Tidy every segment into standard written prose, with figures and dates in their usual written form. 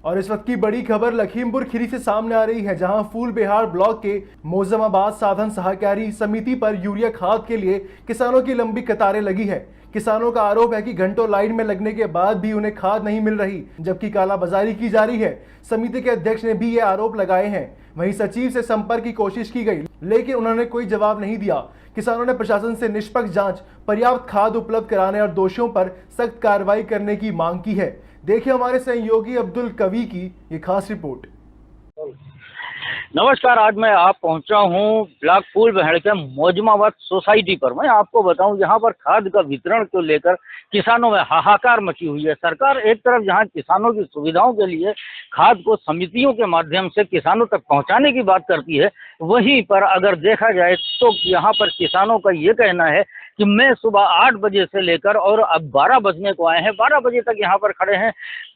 और इस वक्त की बड़ी खबर लखीमपुर खीरी से सामने आ रही है, जहां फूलबिहार ब्लॉक के मोजमाबाद साधन सहकारी समिति पर यूरिया खाद के लिए किसानों की लंबी कतारें लगी है। किसानों का आरोप है कि घंटों लाइन में लगने के बाद भी उन्हें खाद नहीं मिल रही, जबकि कालाबाजारी की जा रही है। समिति के अध्यक्ष ने भी ये आरोप लगाए हैं। वहीं सचिव से संपर्क की कोशिश की गई, लेकिन उन्होंने कोई जवाब नहीं दिया। किसानों ने प्रशासन से निष्पक्ष जांच, पर्याप्त खाद उपलब्ध कराने और दोषियों पर सख्त कार्रवाई करने की मांग की है। देखिए हमारे सहयोगी अब्दुल कवी की ये खास रिपोर्ट। नमस्कार, आज मैं आप पहुंचा हूं ब्लॉक फूलबिहार के मोजमाबाद सोसाइटी पर। मैं आपको बताऊं, यहाँ पर खाद का वितरण को लेकर किसानों में हाहाकार मची हुई है। सरकार एक तरफ जहां किसानों की सुविधाओं के लिए खाद को समितियों के माध्यम से किसानों तक पहुंचाने की बात करती है, वहीं पर अगर देखा जाए तो यहाँ पर किसानों का ये कहना है कि मैं सुबह 8 बजे से लेकर और अब 12 बजने को आए हैं, 12 बजे तक यहाँ पर खड़े हैं।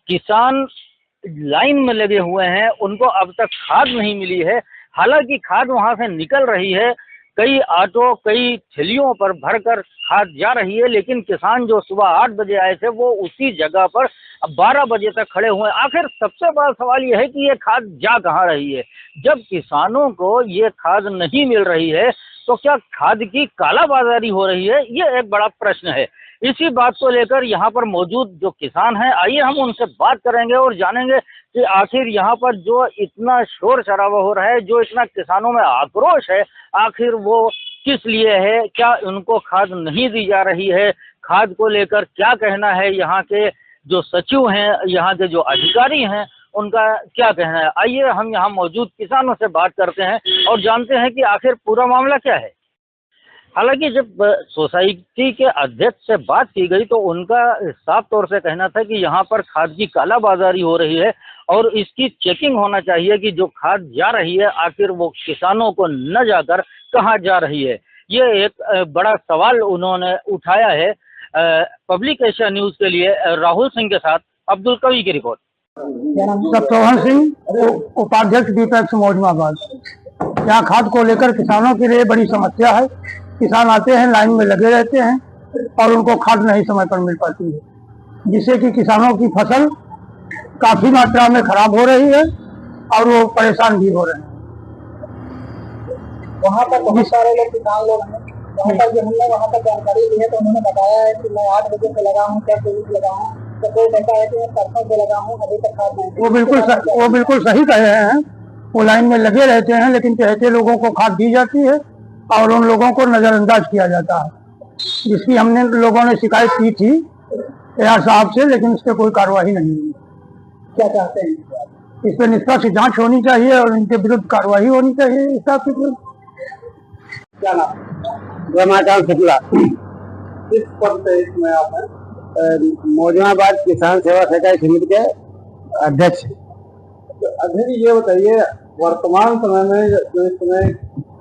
किसान लाइन में लगे हुए हैं, उनको अब तक खाद नहीं मिली है। हालांकि खाद वहां से निकल रही है, कई ऑटो कई थैलियों पर भरकर खाद जा रही है, लेकिन किसान जो सुबह 8 बजे आए थे वो उसी जगह पर अब 12 बजे तक खड़े हुए हैं। आखिर सबसे बड़ा सवाल ये है कि ये खाद जा कहाँ रही है? जब किसानों को ये खाद नहीं मिल रही है तो क्या खाद की कालाबाजारी हो रही है? ये एक बड़ा प्रश्न है। इसी बात को लेकर यहाँ पर मौजूद जो किसान हैं, आइए हम उनसे बात करेंगे और जानेंगे कि आखिर यहाँ पर जो इतना शोर शराबा हो रहा है, जो इतना किसानों में आक्रोश है, आखिर वो किस लिए है? क्या उनको खाद नहीं दी जा रही है? खाद को लेकर क्या कहना है यहाँ के जो सचिव हैं, यहाँ के जो अधिकारी हैं, उनका क्या कहना है? आइए हम यहाँ मौजूद किसानों से बात करते हैं और जानते हैं कि आखिर पूरा मामला क्या है। हालांकि जब सोसाइटी के अध्यक्ष से बात की गई तो उनका साफ तौर से कहना था कि यहाँ पर खाद की कालाबाजारी हो रही है और इसकी चेकिंग होना चाहिए कि जो खाद जा रही है आखिर वो किसानों को न जाकर कहाँ जा रही है। ये एक बड़ा सवाल उन्होंने उठाया है। पब्लिक एशिया न्यूज के लिए राहुल सिंह के साथ अब्दुल कवी की रिपोर्ट। चौहान सिंह, उपाध्यक्ष दीपक मोजमाबाद। यहाँ खाद को लेकर किसानों के लिए बड़ी समस्या है। किसान आते हैं, लाइन में लगे रहते हैं और उनको खाद नहीं समय पर मिल पाती है, जिससे कि किसानों की फसल काफी मात्रा में खराब हो रही है और वो परेशान भी हो रहे हैं। वहाँ पर बहुत सारे लोग किसान लोग हैं। वहाँ पर जो हमने वहाँ पर जानकारी ली है तो उन्होंने बताया है कि मैं 8 बजे से लगा हूँ, 10 बजे से लगा हूँ, तो कोई कहता है कि मैं परसों से लगा हूँ, अभी तक खाद नहीं। वो बिल्कुल सही कह रहे हैं। वो लाइन में लगे रहते हैं, लेकिन कहते लोगों को खाद दी जाती है और उन लोगों को नजरअंदाज किया जाता है, जिसकी हमने लोगों ने शिकायत की थी एआर साहब से, लेकिन इस पर कोई कार्रवाई नहीं हुई। क्या चाहते हैं? इस पर निष्पक्ष जांच होनी चाहिए और इनके विरुद्ध कार्रवाई होनी चाहिए। हिसाब से क्या नाम? शुक्ला। किस पद पे इसमें आप हैं? मोजमाबाद किसान सेवा सहकारी समिति के अध्यक्ष। अध्यक्ष, ये बताइए, वर्तमान समय में जो इस समय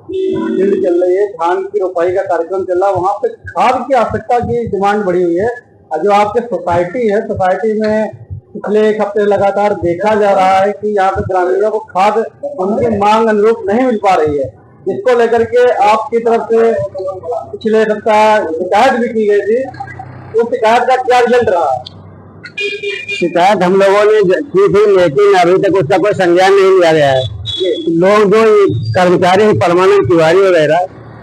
फील्ड चल रही है, धान की रोपाई का कार्यक्रम चल रहा है, वहाँ पे खाद की आवश्यकता की डिमांड बढ़ी हुई है। जो आपके सोसाइटी है, सोसाइटी में पिछले 1 हफ्ते लगातार देखा जा रहा है कि यहाँ पे ग्रामीणों को खाद उनकी मांग अनुरूप नहीं मिल पा रही है, जिसको लेकर के आपकी तरफ से पिछले सप्ताह शिकायत भी की गई थी। तो शिकायत का क्या रिजल्ट रहा? शिकायत हम लोगों ने की थी, लेकिन अभी तक उसका कोई संज्ञान नहीं लिया गया है। लोग जो कर्मचारी परमानेंट तिवारी वगैरह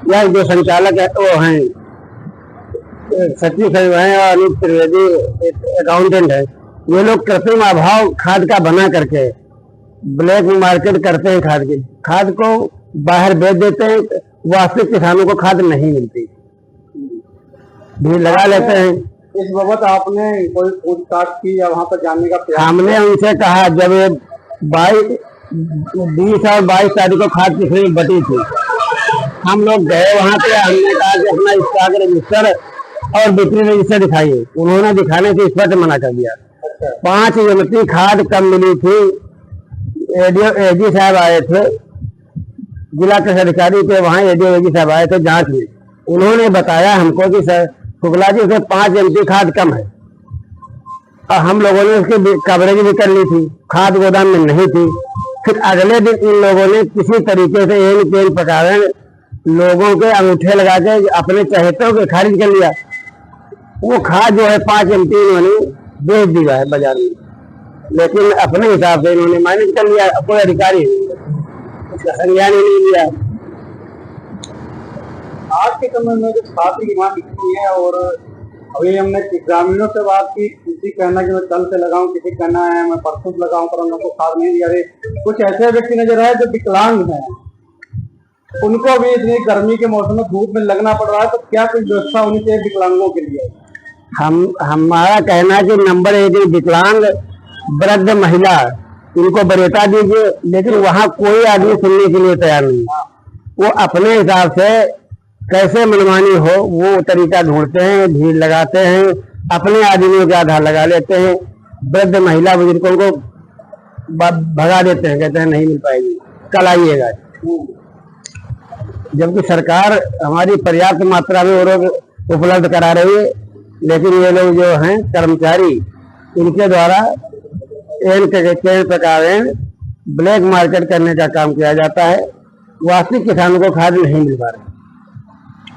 या जो संचालक है वो हैं, सचिव साहब हैं और अनिल त्रिवेदी अकाउंटेंट है, ये लोग कृत्रिम अभाव खाद का बना करके ब्लैक मार्केट करते हैं। खाद को बाहर बेच देते हैं, वास्तविक किसानों को खाद नहीं मिलती, भीड़ लगा लेते हैं। इस बाबत आपने कोई पूछताछ की या वहाँ पर जानने का प्रयास? हमने उनसे कहा, जब ये 20 और 22 तारीख को खाद की खरीद बटी थी, हम लोग गए वहाँ पे, हमने कहा कि अपना स्टॉक रजिस्टर और बिक्री रजिस्टर दिखाइए। उन्होंने दिखाने से स्पष्ट मना कर दिया। 5 यूनिट खाद कम मिली थी। एडी साहब आए थे, जिला कृषि अधिकारी के वहाँ एडी साहब आए थे जांच में। उन्होंने बताया हमको कि सर शुक्ला जी से 5 MT खाद कम है, और हम लोगों ने उसकी कवरेज भी कर ली थी, खाद गोदाम में नहीं थी। फिर अगले दिन इन लोगों ने किसी तरीके से एन प्रकार लोगों के अंगूठे लगा के अपने चहेतों के खारिज कर लिया। वो खाद जो है 5 MT उन्होंने बेच दिया है बाजार में। लेकिन अपने हिसाब से इन्होंने मैनेज कर लिया, कोई अधिकारी उसका संज्ञान ही नहीं लिया। आज के समय में जो खाद की डिमांड इतनी है, और अभी हमने ग्रामीणों से बात की, किसी कहना कि मैं कल से लगाऊं, किसी कहना है मैं परसों से लगाऊं, पर हम लोग को खाद नहीं दिया। कुछ ऐसे व्यक्ति नजर आए जो विकलांग हैं, उनको भी इतनी गर्मी के मौसम में धूप में लगना पड़ रहा है, तो क्या कोई व्यवस्था होनी चाहिए विकलांगों के लिए? हमारा कहना है कि नंबर 1 विकलांग, वृद्ध महिला, इनको बरेटा दीजिए, लेकिन वहाँ कोई आदमी सुनने के लिए तैयार नहीं। वो अपने हिसाब से कैसे मनमानी हो वो तरीका ढूंढते हैं, भीड़ लगाते हैं, अपने आदमियों के आधार लगा लेते हैं, वृद्ध महिला बुजुर्गों को भगा देते हैं, कहते हैं नहीं मिल पाएगी, कल आइएगा। जबकि सरकार हमारी पर्याप्त मात्रा में वो लोग उपलब्ध करा रही है, लेकिन ये लोग जो हैं कर्मचारी, इनके द्वारा कई प्रकार ब्लैक मार्केट करने का काम किया जाता है। वास्तविक किसानों को खाद नहीं मिल पा रही।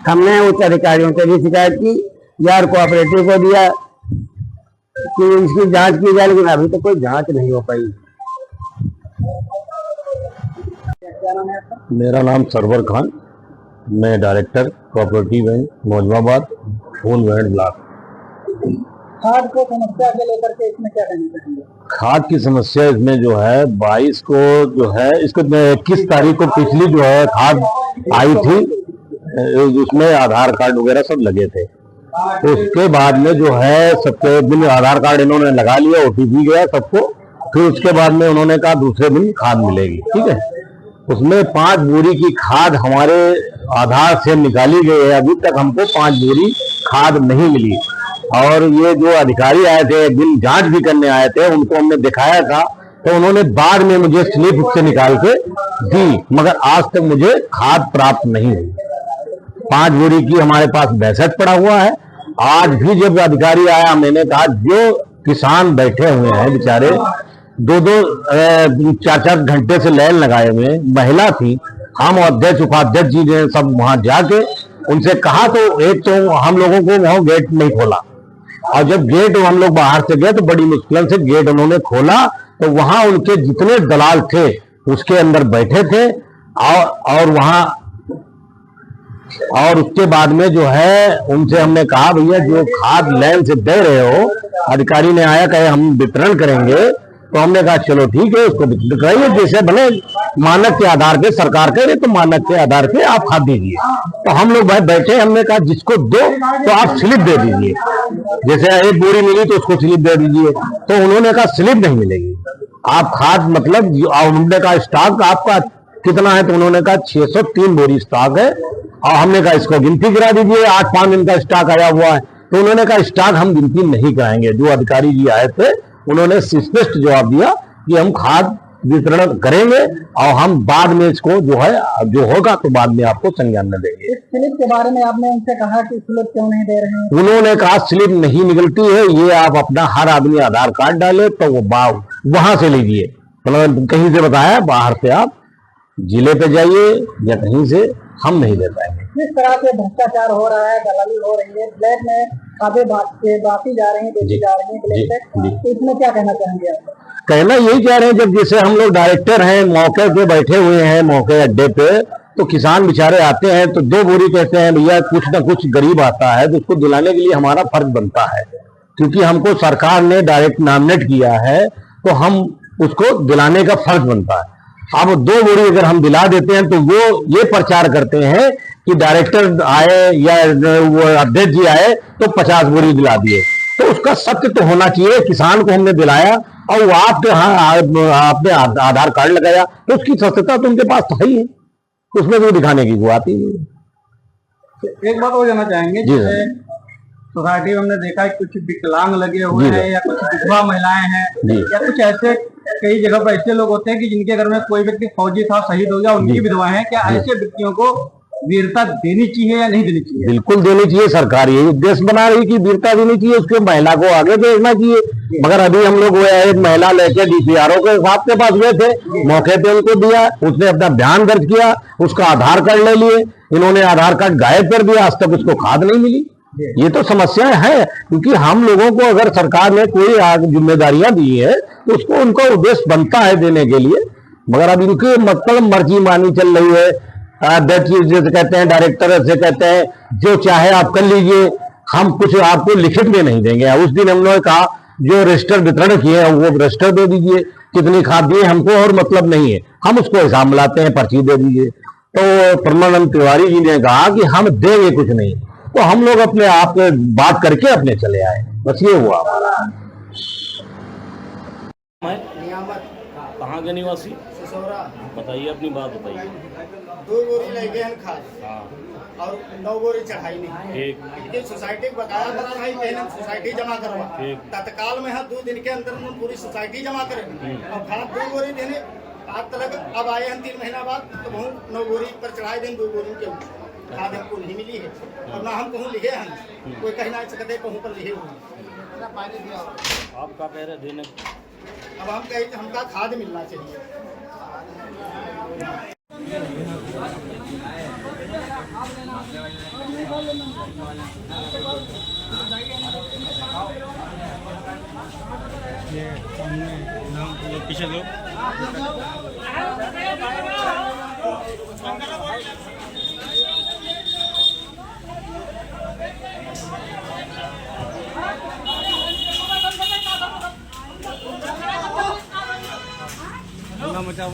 हमने उच्च अधिकारियों से भी शिकायत की, यार कोऑपरेटिव को दिया कि इसकी जांच की जाए, लेकिन अभी तो कोई जांच नहीं हो पाई। मेरा नाम सरवर खान, मैं director cooperative bank Mojmabad Phoolbehar block. खाद को समस्या के लेकर के इसमें क्या कहना चाहेंगे? खाद की समस्या इसमें जो है 22 को जो है, इसको 21 तारीख को पिछली जो है खाद आई थी, उसमें आधार कार्ड वगैरह सब लगे थे। उसके बाद में जो है सबके दिन आधार कार्ड इन्होंने लगा लिया, OTP गया सबको, फिर उसके बाद में उन्होंने कहा दूसरे दिन खाद मिलेगी। ठीक है, उसमें 5 बोरी की खाद हमारे आधार से निकाली गई है, अभी तक हमको 5 बोरी खाद नहीं मिली। और ये जो अधिकारी आए थे, एक दिन जांच भी करने आए थे, उनको हमने दिखाया था, तो उन्होंने बाद में मुझे स्लिप उससे निकाल के दी, मगर आज तक मुझे खाद प्राप्त नहीं हुई। 5 बोरी की हमारे पास 62 पड़ा हुआ है। आज भी जब अधिकारी आया, मैंने कहा जो किसान बैठे हुए हैं बेचारे 2-2 4-4 घंटे से लाइन लगाए हुए, महिला थी, हम अध्यक्ष उपाध्यक्ष जी ने सब वहां जाके उनसे कहा, तो एक तो हम लोगों को वहां गेट नहीं खोला, और जब गेट हम लोग बाहर से गए तो बड़ी मुश्किल से गेट उन्होंने खोला, तो वहां उनके जितने दलाल थे उसके अंदर बैठे थे, और वहां और उसके बाद में जो है उनसे हमने कहा भैया जो खाद लाइन से दे रहे हो, अधिकारी ने आया कहे हम वितरण करेंगे, तो हमने कहा चलो ठीक है उसको वितरण कराइए, जैसे भले मानक के आधार पे सरकार कह रहे तो मानक के आधार पे आप खाद दीजिए। तो हम लोग भाई बैठे, हमने कहा जिसको दो तो आप स्लिप दे दीजिए, जैसे 1 बोरी मिली तो उसको स्लिप दे दीजिए, तो उन्होंने कहा स्लिप नहीं मिलेगी, आप खाद मतलब उन्होंने कहा स्टॉक आपका कितना है, तो उन्होंने कहा 603 बोरी स्टॉक है, और हमने कहा इसको गिनती करा दीजिए, 8-5 दिन का स्टॉक आया हुआ है, तो उन्होंने कहा स्टॉक हम गिनती नहीं कराएंगे। जो अधिकारी जी आए थे उन्होंने स्पष्ट जवाब दिया कि हम खाद वितरण करेंगे और हम बाद में इसको जो है जो होगा तो बाद में आपको संज्ञान में देंगे। इस स्लिप के बारे में आपने उनसे कहा कि स्लिप क्यों नहीं दे रहे हैं? उन्होंने कहा स्लिप नहीं निकलती है, ये आप अपना हर आदमी आधार कार्ड डाले तो वो वहां से लीजिए, मतलब कहीं से बताया बाहर से आप जिले पे जाइए या कहीं से, हम नहीं दे पाएंगे। किस तरह से भ्रष्टाचार हो रहा है, दलाली हो रही है, ब्लैक में खादें बांटी जा रही है, बेची जा रही है ब्लैक से, तो इसमें क्या कहना चाहेंगे आप? कहना यही कह रहे हैं, जब जैसे हम लोग डायरेक्टर हैं, मौके पे बैठे हुए हैं, मौके अड्डे पे, तो किसान बेचारे आते हैं तो 2 बोरी कहते हैं भैया, कुछ ना कुछ गरीब आता है तो उसको दिलाने के लिए हमारा फर्ज बनता है, क्योंकि हमको सरकार ने डायरेक्ट नॉमिनेट किया है तो हम उसको दिलाने का फर्ज बनता है। अब 2 बोरी अगर हम दिला देते हैं तो वो ये प्रचार करते हैं कि डायरेक्टर आए या वो अध्यक्ष जी आए तो 50 बोरी दिला दिए, तो उसका सत्य तो होना चाहिए। किसान को हमने दिलाया और वो आपने आधार कार्ड लगाया तो उसकी सत्यता तो उनके पास तो है ही है, उसमें तो दिखाने की वो आती है। एक बात और जानना चाहेंगे, जैसे सोसाइटी में हमने देखा है कुछ विकलांग लगे हुए हैं या कुछ विधवा महिलाएं हैं या कुछ ऐसे कई जगह पर ऐसे लोग होते हैं कि जिनके घर में कोई व्यक्ति फौजी था, शहीद हो गया, उनकी विधवा है, क्या ऐसे व्यक्तियों को वीरता देनी चाहिए या नहीं देनी चाहिए? बिल्कुल देनी चाहिए, सरकार यही उद्देश्य बना रही कि वीरता देनी चाहिए, उसके महिला को आगे भेजना चाहिए। मगर अभी हम लोग एक महिला लेके DPRO के साहब के पास गए थे, मौके पे उनको दिया, उसने अपना बयान दर्ज किया, उसका आधार कार्ड ले लिए, इन्होंने आधार कार्ड गायब कर दिया, आज तक उसको खाद नहीं मिली। ये तो समस्या है, क्योंकि हम लोगों को अगर सरकार ने कोई जिम्मेदारियां दी है तो उसको उनका उद्देश्य बनता है देने के लिए, मगर अब इनकी मतलब मर्जी मानी चल रही है। अध्यक्ष जैसे कहते हैं, डायरेक्टर से कहते हैं जो चाहे आप कर लीजिए, हम कुछ आपको लिखित में नहीं देंगे। उस दिन हम लोगों ने कहा जो रजिस्टर वितरण किए हैं वो रजिस्टर दे दीजिए, कितनी खाद दिए हमको और मतलब नहीं है, हम उसको हिसाब मिलाते हैं, पर्ची दे दीजिए। तो प्रमानंद तिवारी जी ने कहा कि हम देंगे कुछ नहीं, तो हम लोग अपने आप बात करके अपने चले आए, बस ये हुआ हमारा। कहाँ के निवासी? बताइए अपनी बात बताइए। 2 बोरी लगे हैं खाद और 9 बोरी चढ़ाई नहीं। ठीक। इनकी सोसाइटी को बताया बड़ा भाई पहले सोसाइटी जमा करवा, तत्काल में है 2 दिन के अंदर में पूरी सोसाइटी जमा करेंगे और खाद 2 बोरी देने आज तक। अब आए हैं 3 महीना बाद तो बहुत 9 बोरी पर चढ़ाए दिन 2 बोरी के खाद हमको नहीं मिली है और ना हम कहूँ लिखे हैं, कोई कहना सकते कहूँ पर लिखे हुए। आप क्या कह रहे देने? अब हम कहें कि हमका खाद मिलना चाहिए। पीछे दो। मचाओ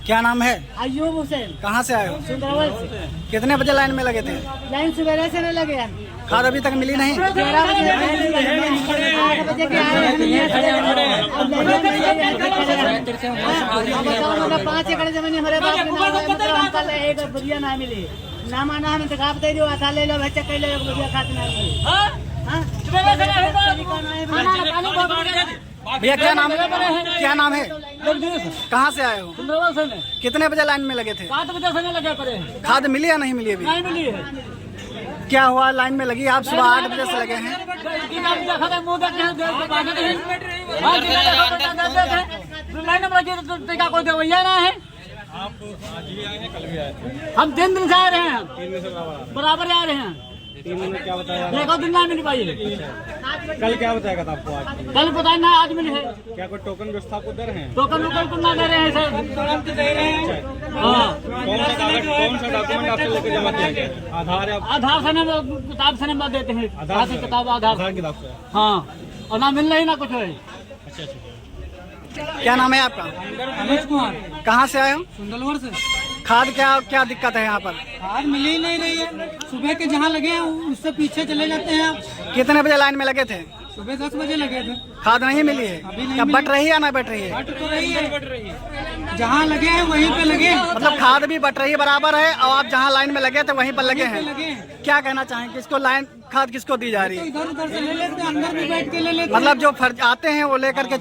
क्या नाम है? अयूब हुसैन। कहाँ से आए हो? सुंदरवन से। कितने बजे लाइन में लगे थे? लाइन सवेरे से नहीं लगे हैं। खाद अभी तक मिली नहीं? 11 बजे 8 बजे के आए हैं। बताओ मतलब 5 एकड़ जमीन हमारे बाप के नाम है, मतलब हमका एक बढ़िया ना मिली। ना माना हम इंतखाब दे दो, आधा ले लो, बच्चा कह लो, एक बढ़िया खाते ना मिली। भैया क्या नाम है? क्या नाम है? कहाँ से आए हो? कितने बजे लाइन में लगे थे? 7 बजे से लगे पड़े। खाद मिली या नहीं मिली अभी? नहीं मिली है। क्या हुआ लाइन में लगी आप? सुबह 8 बजे से लगे हैं। कोई दवैया ना है। आप आज ही आए हैं, कल भी आए थे? हम 3 दिन से आ रहे हैं, 3 दिन से बराबर आ रहे हैं। 3 दिन में क्या बताया? देखो दिन ना मिल पाई। कल क्या बताएगा था आपको? आज कल पता ना आज मिली है। क्या कोई टोकन व्यवस्था आपको दे रहे हैं? टोकन वोकन ना दे रहे हैं सर। हाँ। कौन सा डॉक्यूमेंट आपसे लेकर जमा किया गया? आधार या आधार से किताब से नंबर देते हैं। आधार से? किताब आधार किताब से? हाँ, और ना मिल रही ना कुछ है। अच्छा अच्छा। क्या नाम है आपका? रमेश कुमार। कहाँ से आए हो? सुंदरवन से। खाद क्या दिक्कत है यहाँ पर? खाद मिल ही नहीं रही है। सुबह के जहाँ लगे हैं उससे पीछे चले जाते हैं आप। कितने बजे लाइन में लगे थे? सुबह 10 बजे लगे थे। खाद नहीं मिली है? क्या बट रही है या नहीं बट रही है? बट तो रही है, जहाँ लगे हैं वहीं पे लगे। मतलब खाद भी बट रही है बराबर है, और आप जहाँ लाइन में लगे थे वहीं पर लगे हैं। लगे। क्या कहना चाहेंगे? किसको लाइन खाद किसको दी जा रही है? इधर उधर से ले लेते हैं, अंदर भी बैठ के ले लेते हैं। मतलब जो फर्ज आते हैं वो लेकर के चले